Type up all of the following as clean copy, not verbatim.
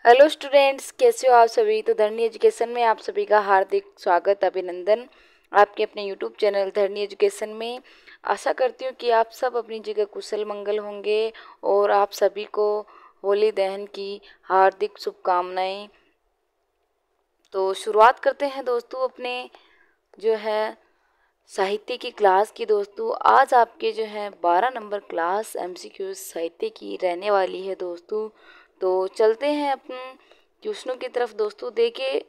Hello students, कैसे हो आप सभी। तो धरनी एजुकेशन में आप सभी का हार्दिक स्वागत, अभिनंदन आपके अपने यूट्यूब चैनल धरनी एजुकेशन में। आशा करती हूँ कि आप सब अपनी जगह कुशल मंगल होंगे और आप सभी को होली दहन की हार्दिक शुभकामनाएं। तो शुरुआत करते हैं दोस्तों अपने जो है साहित्य की क्लास की। दोस्तों आज आपके जो है 12 नंबर क्लास एमसीक्यू साहित्य की रहने वाली है दोस्तों। तो चलते हैं अपन क्वेश्चनों की तरफ। दोस्तों देखिए,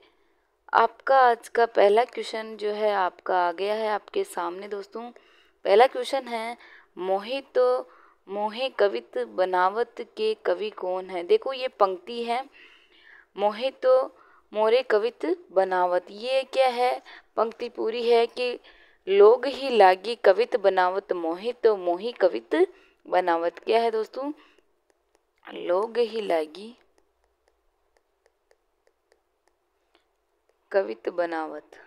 आपका आज का पहला क्वेश्चन जो है आपका आ गया है आपके सामने। दोस्तों पहला क्वेश्चन है, मोहे तो मोहे कवित बनावत के कवि कौन है। देखो ये पंक्ति है, मोहे तो मोरे कवित बनावत। ये क्या है, पंक्ति पूरी है कि लोग ही लागी कवित बनावत, मोहे तो मोही कवित बनावत। क्या है दोस्तों, लोग ही लागी कवित बनावत।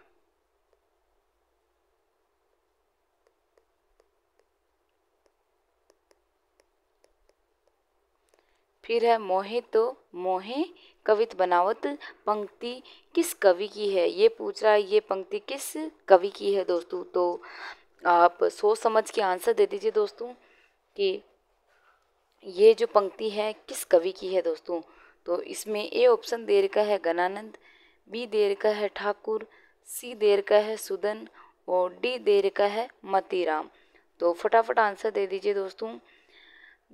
फिर है मोहे तो मोहे कवित बनावत, पंक्ति किस कवि की है। ये पूछ रहा है ये पंक्ति किस कवि की है दोस्तों। तो आप सोच समझ के आंसर दे दीजिए दोस्तों कि ये जो पंक्ति है किस कवि की है दोस्तों। तो इसमें ए ऑप्शन दे रखा है गणानंद, बी दे रखा है ठाकुर, सी दे रखा है सुदन और डी दे रखा है मतीराम। तो फटाफट आंसर दे दीजिए दोस्तों।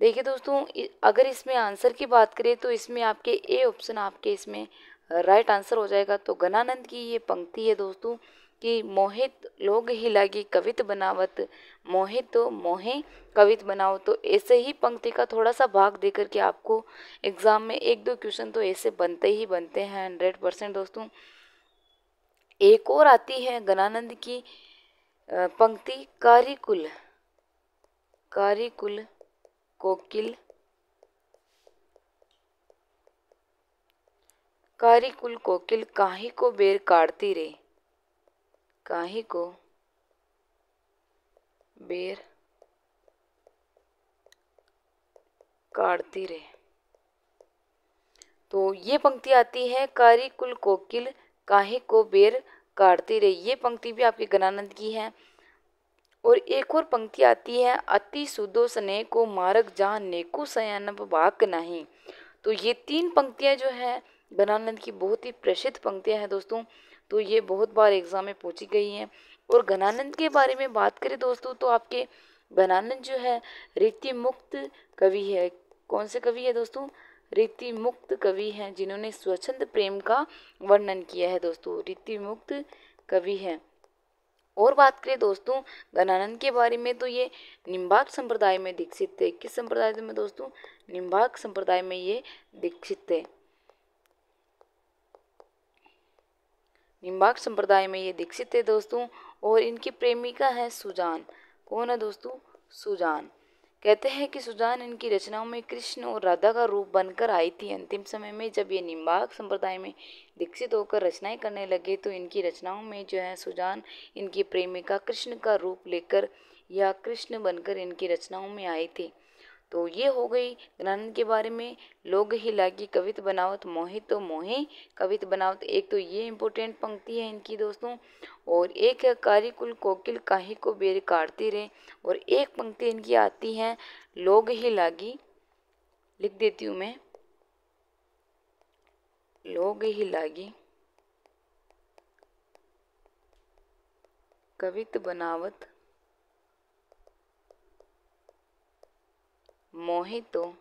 देखिए दोस्तों, अगर इसमें आंसर की बात करें तो इसमें आपके ए ऑप्शन आपके इसमें राइट आंसर हो जाएगा। तो गणानंद की ये पंक्ति है दोस्तों कि मोहित लोग ही लागी कवित बनावत, मोहित तो मोहे कवित बनाओ। तो ऐसे ही पंक्ति का थोड़ा सा भाग दे करके आपको एग्जाम में एक दो क्वेश्चन तो ऐसे बनते ही बनते हैं 100% दोस्तों। एक और आती है गणानंद की पंक्ति, कारिकुल कारिकुल कोकिल कारिकुल कोकिल काहे को बेर काटती रे, काहे को बेर काटती रे। तो ये पंक्ति आती है, कारिकुल कोकिल काहे को बेर काटती रे। ये पंक्ति भी आपके गणानंद की है। और एक और पंक्ति आती है, अति सुदो स्नेह को मार्ग जहाँ नेको सयानब बाक नहीं। तो ये तीन पंक्तियां जो है गणानंद की बहुत ही प्रसिद्ध पंक्तियां हैं दोस्तों। तो ये बहुत बार एग्जाम में पूछी गई हैं। और गणानंद के बारे में बात करें दोस्तों तो आपके गणानंद जो है रीति मुक्त कवि है। कौन से कवि है दोस्तों, रीति मुक्त कवि हैं जिन्होंने स्वच्छंद प्रेम का वर्णन किया है दोस्तों, रीति मुक्त कवि है। और बात करें दोस्तों गणानंद के बारे में तो ये निम्बार्क संप्रदाय में दीक्षित थे। किस संप्रदाय में दोस्तों, निम्बार्क संप्रदाय में ये दीक्षित थे। निम्बार्क संप्रदाय में ये दीक्षित थे दोस्तों। और इनकी प्रेमिका है सुजान। कौन है दोस्तों, सुजान। कहते हैं कि सुजान इनकी रचनाओं में कृष्ण और राधा का रूप बनकर आई थी। अंतिम समय में जब ये निम्बार्क संप्रदाय में दीक्षित होकर रचनाएं करने लगे तो इनकी रचनाओं में जो है सुजान इनकी प्रेमिका कृष्ण का रूप लेकर या कृष्ण बनकर इनकी रचनाओं में आए थे। तो ये हो गई गणानंद के बारे में। लोग ही लागी कवित बनावत, मोहित तो मोहे कवित बनावत। एक तो ये इम्पोर्टेंट पंक्ति है इनकी दोस्तों। और एक है कारिकुल कोकिल काहे को बेर काटती रे। और एक पंक्ति इनकी आती है, लोग ही लागी, लिख देती हूँ मैं, लोग ही लागी कवित बनावत, मोहे तो,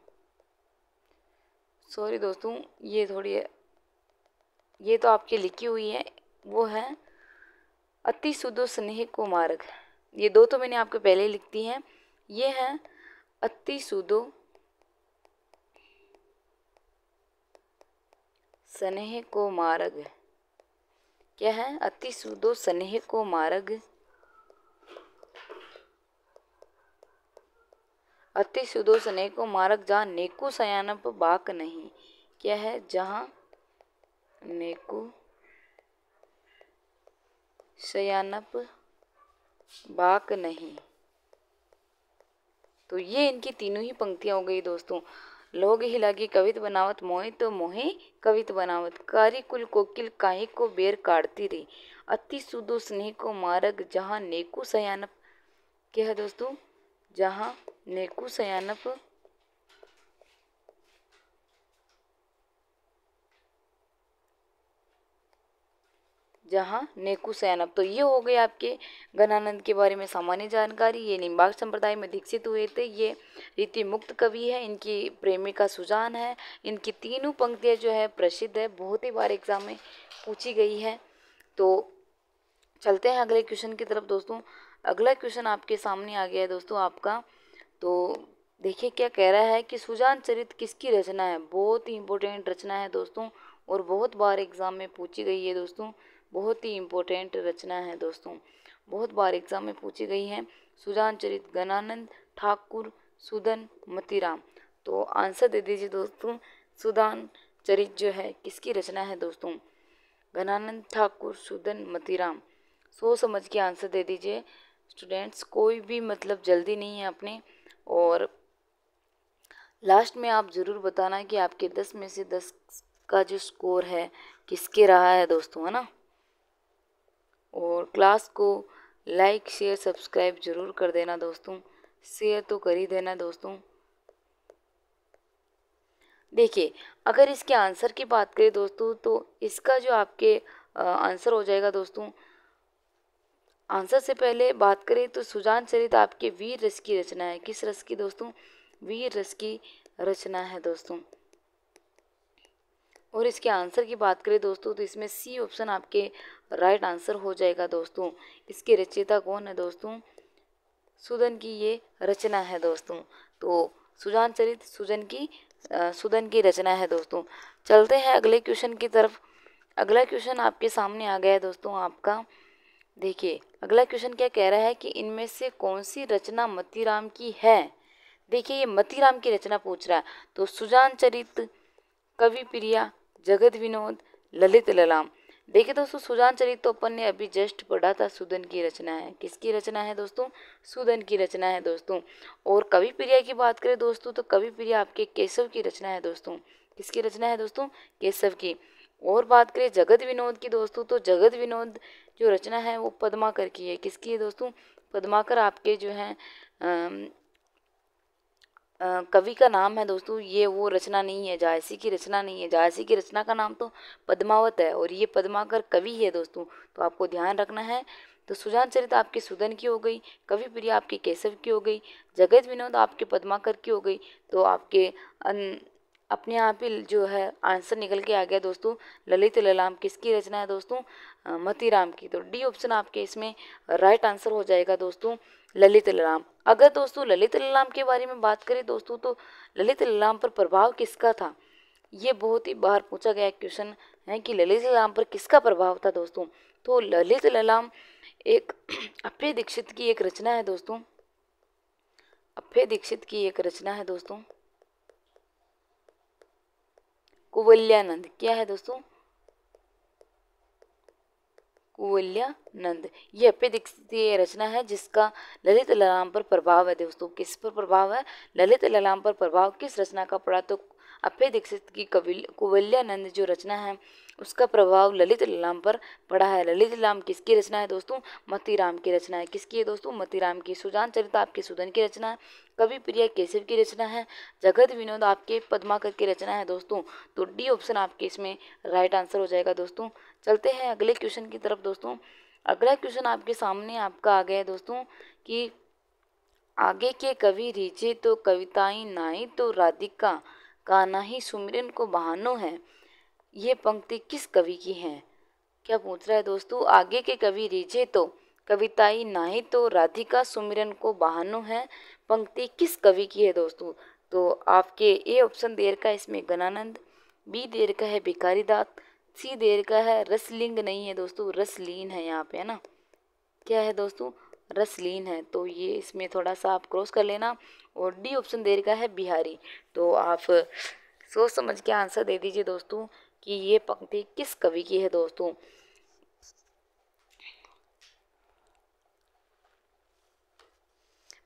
सॉरी दोस्तों ये थोड़ी है, ये तो आपकी लिखी हुई है, वो है अति सुदो स्नेह को मार्ग। ये दो तो मैंने आपको पहले लिख दी हैं। ये है अति सुदो स्नेह को मार्ग। क्या है, अति सुदो स्नेह को मार्ग, अति सुदो स्नेह को मार्ग जहाँ नेकु सयानप बाक नहीं। क्या है, जहाँ नेकु सयानप बाक नहीं। तो ये इनकी तीनों ही पंक्तियां हो गई दोस्तों। लोग ही लागी कवित बनावत, मोहे तो मोहे कवित बनावत। कारी कुल कोकिल काहे को बेर काटती रही, अति सुदो स्नेह को मार्ग जहाँ नेकू सयानप। क्या है दोस्तों? जहाँ नेकू सयानप जहाँ नेकू सयानप। तो ये हो गए आपके गणानंद के बारे में सामान्य जानकारी। ये निम्बार्क संप्रदाय में दीक्षित हुए थे। ये रीति मुक्त कवि है। इनकी प्रेमिका सुजान है। इनकी तीनों पंक्तियाँ जो है प्रसिद्ध है, बहुत ही बार एग्जाम में पूछी गई है। तो चलते हैं अगले क्वेश्चन की तरफ दोस्तों। अगला क्वेश्चन आपके सामने आ गया है दोस्तों आपका। तो देखिए क्या कह रहा है कि सुजान चरित किसकी रचना है। बहुत ही इम्पोर्टेंट रचना है दोस्तों, और बहुत बार एग्जाम में पूछी गई है दोस्तों। बहुत ही इम्पोर्टेंट रचना है दोस्तों, बहुत बार एग्जाम में पूछी गई है। सुजान चरित गणानंद ठाकुर सुदन मतीराम। तो आंसर दे दीजिए दोस्तों, सुदान चरित जो है किसकी रचना है दोस्तों। गणानंद ठाकुर सुदन मतीराम। सोच समझ के आंसर दे दीजिए स्टूडेंट्स, कोई भी मतलब जल्दी नहीं है अपने। और लास्ट में आप ज़रूर बताना कि आपके 10 में से 10 का जो स्कोर है किसके रहा है दोस्तों, है ना। और क्लास को लाइक शेयर सब्सक्राइब जरूर कर देना दोस्तों, शेयर तो कर ही देना दोस्तों। देखिए अगर इसके आंसर की बात करें दोस्तों, तो इसका जो आपके आंसर हो जाएगा दोस्तों, आंसर से पहले बात करें तो सुजान चरित आपके वीर रस की रचना है। किस रस की दोस्तों? वीर रस की रचना है दोस्तों। और इसके आंसर की बात करें दोस्तों, तो इसमें सी ऑप्शन आपके राइट आंसर हो जाएगा दोस्तों। इसके रचयिता कौन है दोस्तों? सुदन की ये रचना है दोस्तों। तो सुजान चरित सुदन की रचना है दोस्तों। चलते हैं अगले क्वेश्चन की तरफ। अगला क्वेश्चन आपके सामने आ गया है दोस्तों आपका। देखिए अगला क्वेश्चन क्या कह रहा है कि इनमें से कौन सी रचना मतीराम की है। देखिए ये मतीराम की रचना पूछ रहा है। तो सुजान चरित, कवि प्रिया, जगत विनोद, ललित ललाम। देखिए दोस्तों सुजान चरित तो अपन ने अभी जस्ट पढ़ा था, सुदन की रचना है। किसकी रचना है दोस्तों? सुदन की रचना है दोस्तों। और कवि प्रिया की बात करें दोस्तों, तो कवि प्रिया आपके केशव की रचना है दोस्तों। किसकी रचना है दोस्तों? केशव की। और बात करें जगत विनोद की दोस्तों, तो जगत विनोद जो रचना है वो पद्माकर की है। किसकी है दोस्तों? पद्माकर आपके जो है कवि का नाम है दोस्तों। ये वो रचना नहीं है, जायसी की रचना नहीं है। जायसी की रचना का नाम तो पद्मावत है, और ये पद्माकर कवि है दोस्तों, तो आपको ध्यान रखना है। तो सुजान चरित आपके सुदन की हो गई, कवि प्रिया आपके केशव की हो गई, जगत विनोद आपके पद्माकर की हो गई। तो आपके अपने आप ही जो है आंसर निकल के आ गया दोस्तों। ललित ललाम किसकी रचना है दोस्तों? मतीराम की। तो डी ऑप्शन आपके इसमें राइट आंसर हो जाएगा दोस्तों, ललित ललाम। अगर दोस्तों ललित ललाम के बारे में बात करें दोस्तों, तो ललित ललाम पर प्रभाव किसका था। ये बहुत ही बार पूछा गया क्वेश्चन है कि ललित ललाम पर किसका प्रभाव था दोस्तों। तो ललित ललाम एक अभय दीक्षित की एक रचना है दोस्तों। अभय दीक्षित की एक रचना है दोस्तों, कुवल्यानंद। क्या है दोस्तों? कुवल्यानंद। ये अभय दीक्षित की रचना है जिसका ललित ललाम पर प्रभाव है दोस्तों। किस पर प्रभाव है? ललित ललाम पर प्रभाव किस रचना का पड़ा? तो अभय दीक्षित की कुवल्यानंद जो रचना है उसका प्रभाव ललित ललाम पर पड़ा है। ललित ललाम किसकी रचना है दोस्तों? मतीराम की रचना है। किसकी है दोस्तों? मतीराम की। सुजान चरित आपके सुदन की रचना है, कवि प्रिया केशव की रचना है, जगत विनोद आपके पद्माकर की रचना है दोस्तों। तो डी ऑप्शन आपके इसमें राइट आंसर हो जाएगा दोस्तों। चलते हैं अगले क्वेश्चन की तरफ दोस्तों। अगला क्वेश्चन आपके सामने आपका आ गया है दोस्तों कि आगे के कवि रीझे तो कविताएं नाई तो राधिका, कान्हा ही सुमिरन को बहानो है। ये पंक्ति किस कवि की है? क्या पूछ रहा है दोस्तों? आगे के कवि रीझे तो कविताई नाही तो राधिका सुमिरन को बहानो है, पंक्ति किस कवि की है दोस्तों। तो आपके ए ऑप्शन देर का इसमें गणानंद, बी देर का है भिखारी दास, सी देर का है रसलिंग नहीं है दोस्तों, रसलीन है यहाँ पे, है ना। क्या है दोस्तों? रसलीन है। तो ये इसमें थोड़ा सा आप क्रॉस कर लेना। और डी ऑप्शन देर का है बिहारी। तो आप सोच समझ के आंसर दे दीजिए दोस्तों कि ये पंक्ति किस कवि की है दोस्तों।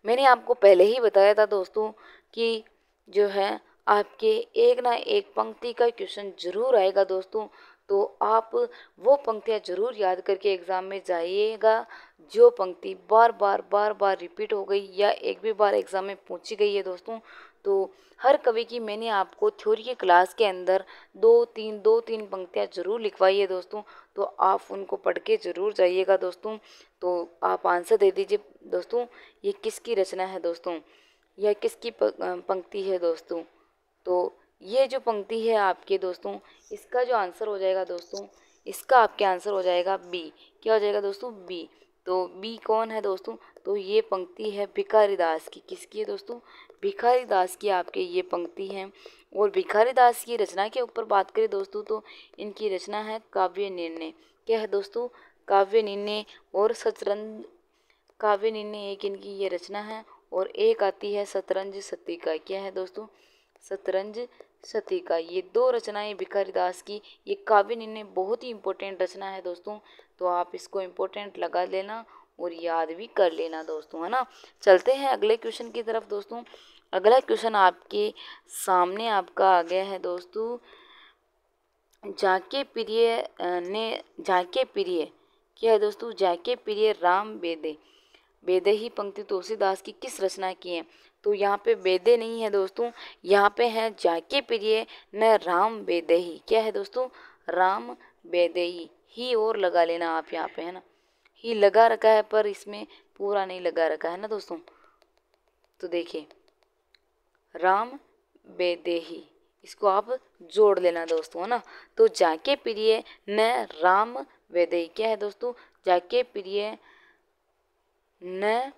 मैंने आपको पहले ही बताया था दोस्तों कि जो है आपके एक ना एक पंक्ति का क्वेश्चन जरूर आएगा दोस्तों। तो आप वो पंक्तियाँ जरूर याद करके एग्ज़ाम में जाइएगा जो पंक्ति बार बार रिपीट हो गई या एक भी बार एग्ज़ाम में पूछी गई है दोस्तों। तो हर कवि की मैंने आपको थ्योरी की क्लास के अंदर दो तीन पंक्तियाँ ज़रूर लिखवाई है दोस्तों। तो आप उनको पढ़ के ज़रूर जाइएगा दोस्तों। तो आप आंसर दे दीजिए दोस्तों, ये किसकी रचना है दोस्तों, यह किसकी पंक्ति है दोस्तों। तो ये जो पंक्ति है आपके दोस्तों, इसका जो आंसर हो जाएगा दोस्तों, इसका आपके आंसर हो जाएगा बी। क्या हो जाएगा दोस्तों, बी। तो बी कौन है दोस्तों, तो ये पंक्ति है भिखारी दास की। किसकी है दोस्तों, भिखारी दास की आपके ये पंक्ति है। और भिखारी दास की रचना के ऊपर बात करें दोस्तों, तो इनकी रचना है काव्य निर्णय। क्या है दोस्तों, काव्य निर्णय। और शतरंज, काव्य निर्णय एक इनकी ये रचना है। और एक आती है शतरंज शतीका। क्या है दोस्तों, शतरंज शतीका। ये दो रचनाएं भिखारी दास की। ये काव्य निर्णय बहुत ही इम्पोर्टेंट रचना है दोस्तों। तो आप इसको इम्पोर्टेंट लगा लेना और याद भी कर लेना दोस्तों, है ना। चलते हैं अगले क्वेश्चन की तरफ दोस्तों। अगला क्वेश्चन आपके सामने आपका आ गया है दोस्तों। जाके प्रिय क्या है दोस्तों, जाके प्रिय राम बेदे। बेदे ही पंक्ति तुलसीदास की किस रचना की है। तो यहाँ पे बेदे नहीं है दोस्तों, यहाँ पे है जाके प्रिय न राम बेदे ही। क्या है दोस्तों, राम बेदे ही और लगा लेना आप यहाँ पे, है ना। ही लगा रखा है पर इसमें पूरा नहीं लगा रखा है ना दोस्तों। तो देखिए राम बेदेही, इसको आप जोड़ लेना दोस्तों, है ना। तो जाके प्रिय न राम वेदेही। क्या है दोस्तों, जाके प्रिय न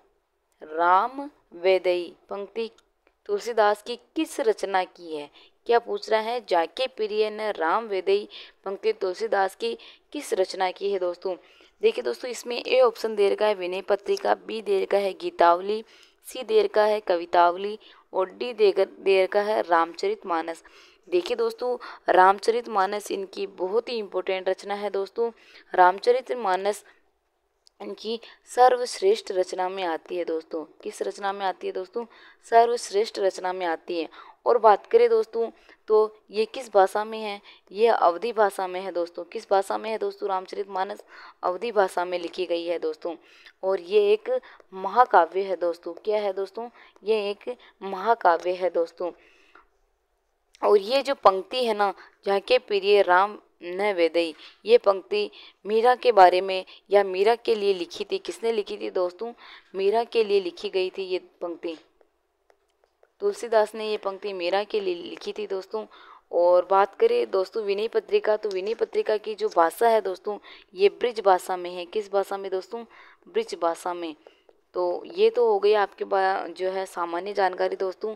राम वेदेही पंक्ति तुलसीदास की किस रचना की है। क्या पूछ रहा है, जाके प्रिय न राम वेदेही पंक्ति तुलसीदास की किस रचना की है दोस्तों। देखिए दोस्तों, इसमें ए ऑप्शन दे रखा है विनय पत्रिका, बी दे रखा है गीतावली, सी दे रखा है कवितावली और डी दे रखा है रामचरितमानस। देखिए दोस्तों, रामचरितमानस इनकी बहुत ही इम्पोर्टेंट रचना है दोस्तों। रामचरितमानस इनकी सर्वश्रेष्ठ रचना में आती है दोस्तों। किस रचना में आती है दोस्तों, सर्वश्रेष्ठ रचना में आती है। और बात करें दोस्तों, तो ये किस भाषा में है, ये अवधी भाषा में है दोस्तों। किस भाषा में है दोस्तों, रामचरितमानस अवधी भाषा में लिखी गई है दोस्तों। और ये एक महाकाव्य है दोस्तों। क्या है दोस्तों, ये एक महाकाव्य है दोस्तों। और ये जो पंक्ति है ना, जाके प्रिय राम न वेदई, ये पंक्ति मीरा के बारे में या मीरा के लिए लिखी थी। किसने लिखी थी दोस्तों, मीरा के लिए लिखी गई थी ये पंक्ति। तुलसीदास ने ये पंक्ति मीरा के लिए लिखी थी दोस्तों। और बात करें दोस्तों विनय पत्रिका, तो विनय पत्रिका की जो भाषा है दोस्तों, ये ब्रिज भाषा में है। किस भाषा में दोस्तों, ब्रिज भाषा में। तो ये तो हो गई आपके जो है सामान्य जानकारी दोस्तों।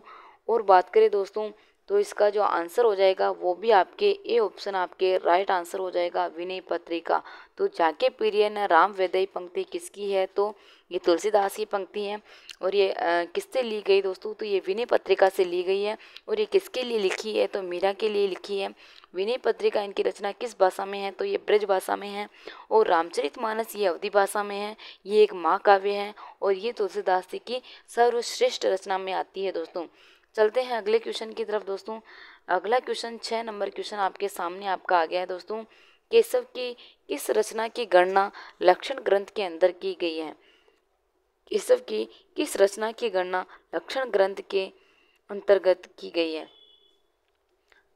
और बात करें दोस्तों, तो इसका जो आंसर हो जाएगा वो भी आपके ए ऑप्शन आपके राइट आंसर हो जाएगा, विनय पत्रिका। तो जाके प्रिय न राम वेदई पंक्ति किसकी है, तो ये तुलसीदास की पंक्ति है। और ये किससे ली गई दोस्तों, तो ये विनय पत्रिका से ली गई है। और ये किसके लिए लिखी है, तो मीरा के लिए लिखी है। विनय पत्रिका इनकी रचना किस भाषा में है, तो ये ब्रज भाषा में है। और रामचरितमानस ये अवधी भाषा में है। ये एक महाकाव्य है और ये तुलसीदास जी की सर्वश्रेष्ठ रचना में आती है दोस्तों। चलते हैं अगले क्वेश्चन की तरफ दोस्तों। अगला क्वेश्चन 6 नंबर क्वेश्चन आपके सामने आपका आ गया है दोस्तों। केशव की किस रचना की गणना लक्षण ग्रंथ के अंदर की गई है। केशव की किस रचना की गणना लक्षण ग्रंथ के अंतर्गत की गई है।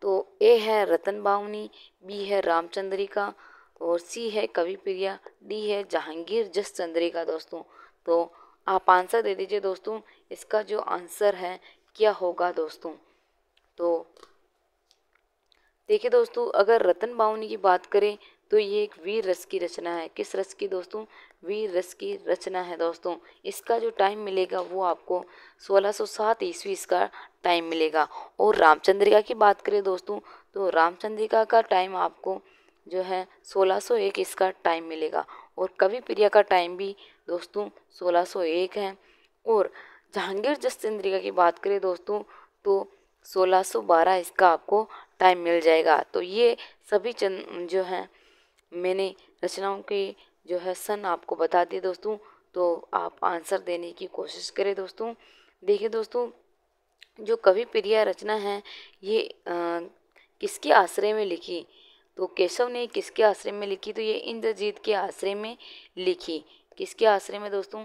तो ए है रतन बावनी, बी है रामचंद्रिका और सी है कवि प्रिया, डी है जहांगीर जस चंद्रिका दोस्तों। तो आप आंसर दे दीजिए दोस्तों, इसका जो आंसर है क्या होगा दोस्तों। तो देखिए दोस्तों, अगर रतन बावनी की बात करें तो ये एक वीर रस की रचना है। किस रस की दोस्तों, वीर रस की रचना है दोस्तों। इसका जो टाइम मिलेगा वो आपको 1607 ईस्वी इसका टाइम मिलेगा। और रामचंद्रिका की बात करें दोस्तों, तो रामचंद्रिका का टाइम आपको जो है 1601 इसका टाइम मिलेगा। और कवि प्रिया का टाइम भी दोस्तों 1601 है। और जहांगीर जस चंद्रिका की बात करें दोस्तों, तो 1612 इसका आपको टाइम मिल जाएगा। तो ये सभी जो हैं मैंने रचनाओं के जो है सन आपको बता दिए दोस्तों। तो आप आंसर देने की कोशिश करें दोस्तों। देखिए दोस्तों, जो कवि प्रिया रचना है ये किसके आश्रय में लिखी? तो केशव ने किसके आश्रय में लिखी? तो ये इंद्रजीत के आश्रय में लिखी। किसके आश्रय में दोस्तों?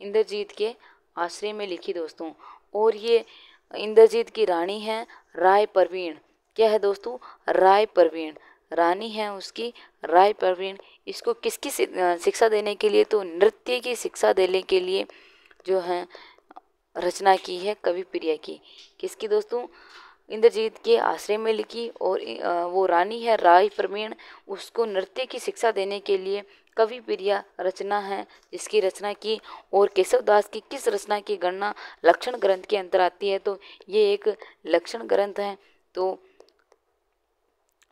इंद्रजीत के आश्रय में लिखी दोस्तों। और ये इंद्रजीत की रानी है राय परवीन। क्या है दोस्तों? राय परवीन। रानी है उसकी राय परवीन। इसको किसकी शिक्षा देने के लिए? तो नृत्य की शिक्षा देने के लिए जो है रचना की है कवि प्रिया की। किसकी दोस्तों? इंद्रजीत के आश्रय में लिखी। और वो रानी है राय प्रवीण, उसको नृत्य की शिक्षा देने के लिए कवि प्रिया रचना है जिसकी रचना की। और केशव दास की किस रचना की गणना लक्षण ग्रंथ के अंतर आती है? तो ये एक लक्षण ग्रंथ है। तो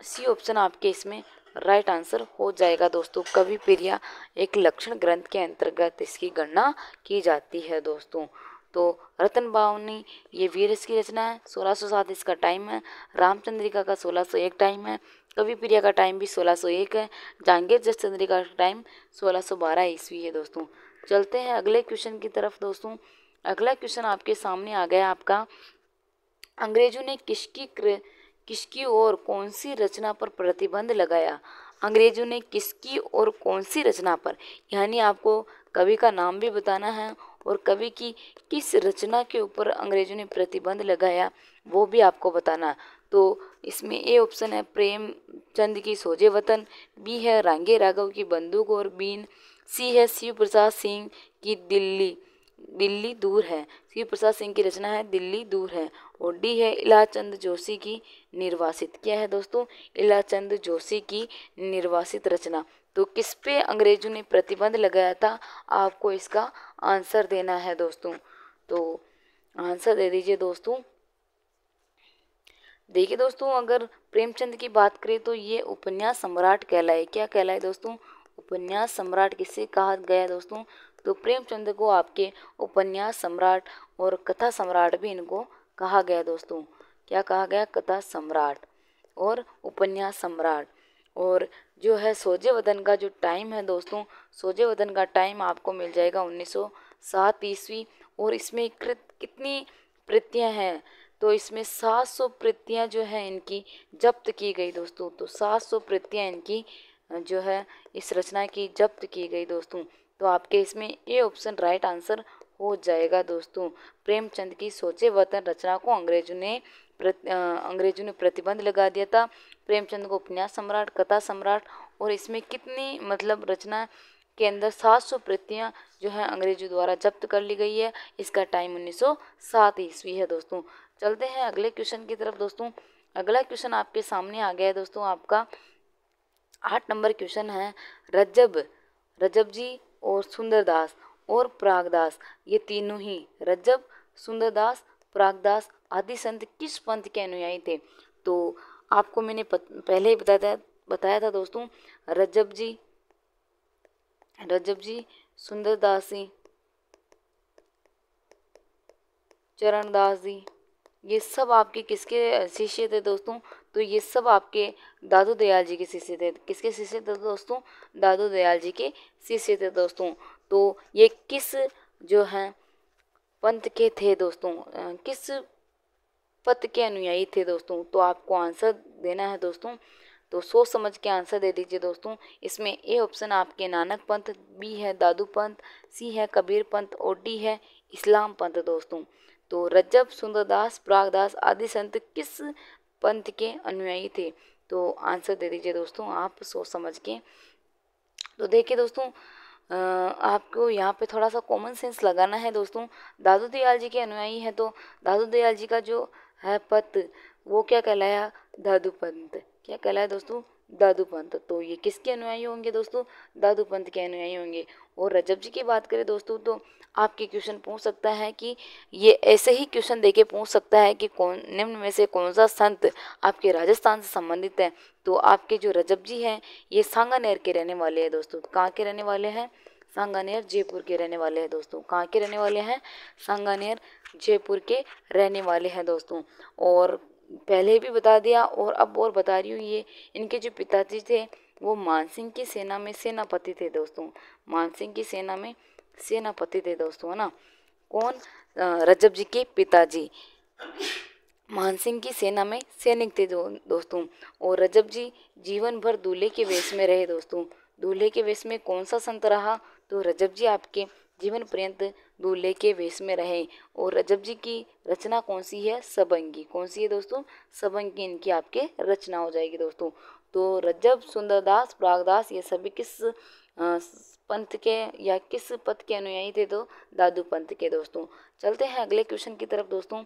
सी ऑप्शन आपके इसमें राइट आंसर हो जाएगा दोस्तों। कवि प्रिया एक लक्षण ग्रंथ के अंतर्गत इसकी गणना की जाती है दोस्तों। तो रतन बावनी ये वीर रस की रचना है। 1607 इसका टाइम है। रामचंद्रिका का 1601 टाइम है। कवि प्रिया का टाइम भी 1601 है। जहांगीर जस चंद्रिका का टाइम 1612 ईस्वी है दोस्तों। चलते हैं अगले क्वेश्चन की तरफ दोस्तों। अगला क्वेश्चन आपके सामने आ गया आपका, अंग्रेजों ने किसकी और कौन सी रचना पर प्रतिबंध लगाया? अंग्रेजों ने किसकी और कौन सी रचना पर, यानी आपको कवि का नाम भी बताना है और कवि की किस रचना के ऊपर अंग्रेजों ने प्रतिबंध लगाया वो भी आपको बताना। तो इसमें ए ऑप्शन है प्रेमचंद की सोजे वतन, बी है रांगे राघव की बंदूक और बीन, सी है शिव प्रसाद सिंह की दिल्ली दूर है। शिव प्रसाद सिंह की रचना है दिल्ली दूर है। और डी है इलाचंद जोशी की निर्वासित। क्या है दोस्तों? इलाचंद जोशी की निर्वासित रचना। तो किस पे अंग्रेजों ने प्रतिबंध लगाया था? आपको इसका आंसर देना है दोस्तों। तो आंसर दे दीजिए दोस्तों। देखिए दोस्तों, अगर प्रेमचंद की बात करें तो ये उपन्यास सम्राट कहलाए। क्या कहलाए दोस्तों? उपन्यास सम्राट किसे कहा गया दोस्तों? तो प्रेमचंद को आपके उपन्यास सम्राट और कथा सम्राट भी इनको कहा गया दोस्तों। क्या कहा गया? कथा सम्राट और उपन्यास सम्राट। और जो है सोजे वतन का जो टाइम है दोस्तों, सोजे वतन का टाइम आपको मिल जाएगा 1907 ईस्वी। और इसमें कितनी प्रतियां हैं? तो इसमें 700 प्रतियां जो है इनकी जब्त की गई दोस्तों। तो 700 प्रतियां इनकी जो है इस रचना की जब्त की गई दोस्तों। तो आपके इसमें ए ऑप्शन राइट आंसर हो जाएगा दोस्तों। प्रेमचंद की सोचे वतन रचना को अंग्रेजों ने प्रतिबंध लगा दिया था। प्रेमचंद को उपन्यास सम्राट, कथा सम्राट और इसमें कितनी मतलब रचना के अंदर 700 प्रतियां जो है अंग्रेजों द्वारा जब्त कर ली गई है। इसका टाइम 1907 ईस्वी है दोस्तों। चलते हैं अगले क्वेश्चन की तरफ दोस्तों। अगला क्वेश्चन आपके सामने आ गया है दोस्तों। आपका 8 नंबर क्वेश्चन है, रजब जी और सुंदरदास और प्रागदास, ये तीनों ही रजब, सुंदरदास, प्रागदास आदि संत किस पंथ के अनुयायी थे? तो आपको मैंने पहले ही बताया था दोस्तों। रजब जी, सुंदरदास जी, चरणदास जी, ये सब आपके किसके शिष्य थे दोस्तों? तो ये सब आपके दादू दयाल जी के शिष्य थे। किसके शिष्य थे दोस्तों? दादू दयाल जी के शिष्य थे दोस्तों। तो ये किस जो है पंथ के थे दोस्तों? किस पंथ के अनुयायी थे दोस्तों? तो आपको आंसर देना है दोस्तों। तो सोच समझ के आंसर दे दीजिए दोस्तों। इसमें ए ऑप्शन आपके नानक पंथ, बी है दादू पंथ, सी है कबीर पंथ और डी है इस्लाम पंथ दोस्तों। तो रजब, सुंदरदास, प्रागदास आदि संत किस पंथ के अनुयायी थे? तो आंसर दे दीजिए दोस्तों आप सोच समझ के। तो देखिए दोस्तों, आपको यहाँ पे थोड़ा सा कॉमन सेंस लगाना है दोस्तों। दादू दयाल जी के अनुयायी हैं तो दादू दयाल जी का जो है पंथ वो क्या कहलाया? दादू पंथ। क्या कहलाया दोस्तों? दादू पंथ। तो ये किसके अनुयायी होंगे दोस्तों? दादू पंथ के अनुयायी होंगे। और रजब जी की बात करें दोस्तों तो आपके क्वेश्चन पूछ सकता है कि ये ऐसे ही क्वेश्चन देके पूछ सकता है कि कौन निम्न में से कौन सा संत आपके राजस्थान से संबंधित है? तो आपके जो रजब जी हैं ये सांगानेर के रहने वाले हैं दोस्तों। कहाँ के रहने वाले हैं? सांगानेर, जयपुर के रहने वाले हैं दोस्तों। कहाँ के रहने वाले हैं? सांगानेर, जयपुर के रहने वाले हैं दोस्तों। और पहले भी बता दिया और अब और बता रही हूँ, ये इनके जो पिताजी थे वो मानसिंह की सेना में सेनापति थे दोस्तों। मानसिंह की सेना में सेनापति थे दोस्तों, है ना। कौन? रजब जी के पिताजी मानसिंह की सेना में सैनिक थे दोस्तों। और रजब जी जीवन भर दूल्हे के वेश में रहे दोस्तों। दूल्हे के वेश में कौन सा संत रहा? तो रजब जी आपके जीवन पर्यंत दूल्हे के वेश में रहे। और रजब जी की रचना कौन सी है? सबंगी। कौन सी है दोस्तों? सबंगी इनकी आपके रचना हो जाएगी दोस्तों। तो रजब, सुंदरदास, प्रागदास ये सभी किस पंथ के या किस पथ के अनुयायी थे? तो दादू पंथ के दोस्तों। चलते हैं अगले क्वेश्चन की तरफ दोस्तों।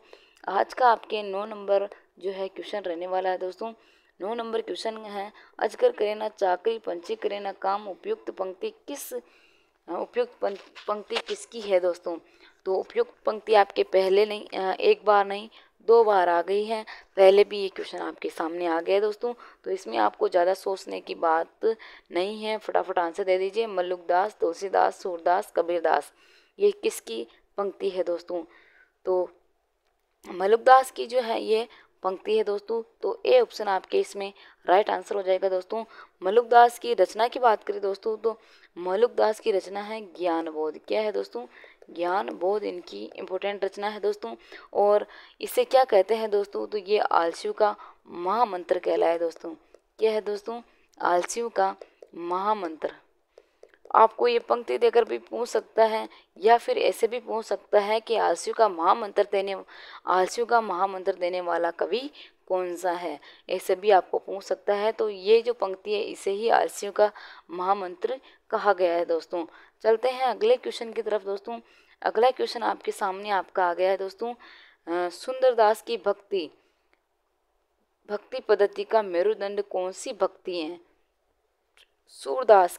आज का आपके 9 नंबर जो है क्वेश्चन रहने वाला है दोस्तों। 9 नंबर क्वेश्चन है, अजगर करे ना चाकरी, पंछी करे ना काम, उपयुक्त पंक्ति किसकी है दोस्तों? तो उपयुक्त पंक्ति आपके पहले नहीं, एक बार नहीं 2 बार आ गई है। पहले भी ये क्वेश्चन आपके सामने आ गया है दोस्तों। तो इसमें आपको ज़्यादा सोचने की बात नहीं है, फटाफट आंसर दे दीजिए। मल्लुकदास, तुलसीदास, सूरदास, कबीरदास, ये किसकी पंक्ति है दोस्तों? तो मल्लुकदास की जो है ये पंक्ति है दोस्तों। तो ए ऑप्शन आपके इसमें राइट आंसर हो जाएगा दोस्तों। मल्लुकदास की रचना की बात करें दोस्तों, तो मल्लुकदास की रचना है ज्ञान बोध। क्या है दोस्तों? ज्ञान बोध इनकी इम्पोर्टेंट रचना है दोस्तों। और इसे क्या कहते हैं दोस्तों? तो ये आलसियों का महामंत्र कहलाया दोस्तों। क्या है दोस्तों? आलसियों का महामंत्र। आपको ये पंक्ति देकर भी पूछ सकता है या फिर ऐसे भी पूछ सकता है कि आलसियों का महामंत्र देने वाला कवि कौन सा है, ऐसे भी आपको पूछ सकता है। तो ये जो पंक्ति है इसे ही आलसियों का महामंत्र कहा गया है दोस्तों। चलते हैं अगले क्वेश्चन की तरफ दोस्तों। अगला क्वेश्चन आपके सामने आपका आ गया है दोस्तों। सुंदरदास की भक्ति पद्धति का मेरुदंड कौन सी भक्ति है? सूरदास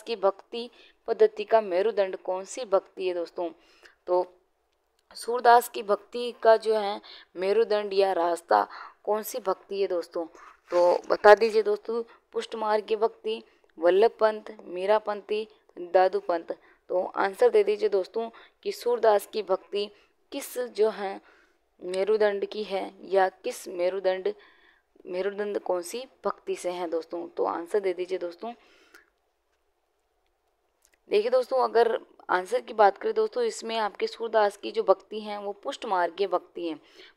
की भक्ति पद्धति का मेरुदंड कौन सी भक्ति है दोस्तों? तो सूरदास की भक्ति का जो है मेरुदंड या रास्ता कौन सी भक्ति है दोस्तों? तो बता दीजिए दोस्तों। पुष्ट मार्ग की भक्ति, वल्लभ पंथ, मीरा पंथी, दादू पंथ। तो आंसर दे दीजिए दोस्तों कि सूरदास की भक्ति किस जो है मेरुदंड की है, या किस मेरुदंड कौन सी भक्ति से है दोस्तों? तो आंसर दे दीजिए दोस्तों। देखिए दोस्तों, अगर आंसर की बात करें दोस्तों, इसमें आपके सूरदास की जो भक्ति हैं वो पुष्ट मार्गीय भक्ति है।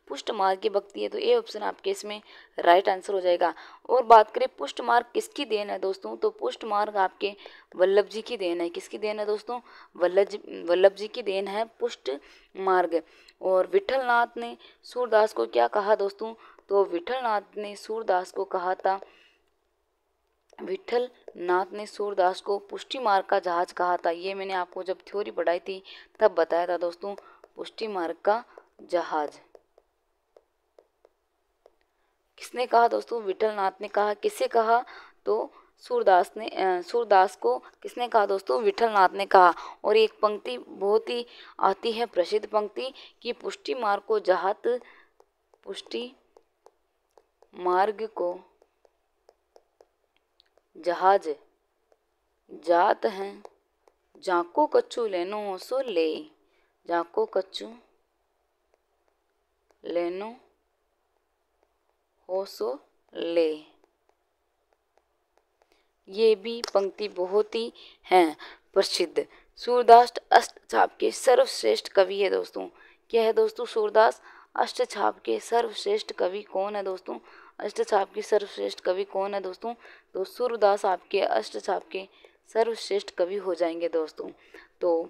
पुष्ट मार्गीय भक्ति है, तो ये ऑप्शन आपके इसमें राइट आंसर हो जाएगा। और बात करें पुष्ट मार्ग किसकी देन है दोस्तों? तो पुष्ट मार्ग आपके वल्लभ जी की देन है। किसकी देन है दोस्तों? वल्लभ जी की देन है पुष्ट मार्ग। और विठलनाथ ने सूरदास को क्या कहा दोस्तों? तो विठलनाथ ने सूरदास को पुष्टि मार्ग का जहाज कहा था। ये मैंने आपको जब थ्योरी पढ़ाई थी तब बताया था दोस्तों, पुष्टि मार्ग का जहाज। किसने कहा दोस्तों? विठलनाथ ने कहा। किसे कहा? तो सूरदास को किसने कहा दोस्तों? विठलनाथ ने कहा। और एक पंक्ति बहुत ही आती है प्रसिद्ध पंक्ति कि पुष्टि मार्ग को जहाज जात हैं, जाको कच्चू लेनो हो सो ले। जाको कच्चू लेनो हो सो ले। ये भी पंक्ति बहुत ही है प्रसिद्ध। सूरदास अष्टछाप के सर्वश्रेष्ठ कवि है दोस्तों। क्या है दोस्तों? सूरदास अष्टछाप के सर्वश्रेष्ठ कवि कौन है दोस्तों? अष्टछाप के सर्वश्रेष्ठ कवि कौन है दोस्तों? तो सूरदास आपके अष्टछाप के सर्वश्रेष्ठ कवि हो जाएंगे दोस्तों। तो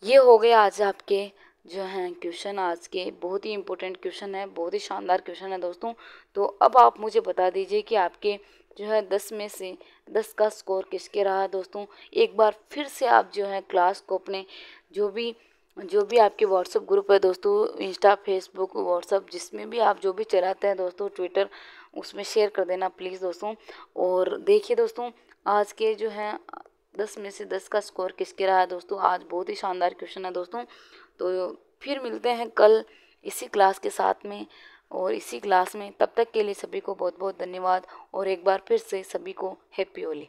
ये हो गए आज आपके जो हैं क्वेश्चन। आज के बहुत ही इम्पोर्टेंट क्वेश्चन है, बहुत ही शानदार क्वेश्चन है दोस्तों। तो अब आप मुझे बता दीजिए कि आपके जो है 10 में से 10 का स्कोर किसके रहा है दोस्तों। एक बार फिर से आप जो है क्लास को अपने जो भी आपके व्हाट्सएप ग्रुप है दोस्तों, इंस्टा, फेसबुक, व्हाट्सएप, जिसमें भी आप जो भी चलाते हैं दोस्तों, ट्विटर, उसमें शेयर कर देना प्लीज़ दोस्तों। और देखिए दोस्तों, आज के जो है 10 में से 10 का स्कोर किसके रहा है दोस्तों। आज बहुत ही शानदार क्वेश्चन है दोस्तों। तो फिर मिलते हैं कल इसी क्लास के साथ में और इसी क्लास में। तब तक के लिए सभी को बहुत बहुत धन्यवाद और एक बार फिर से सभी को हैप्पी होली।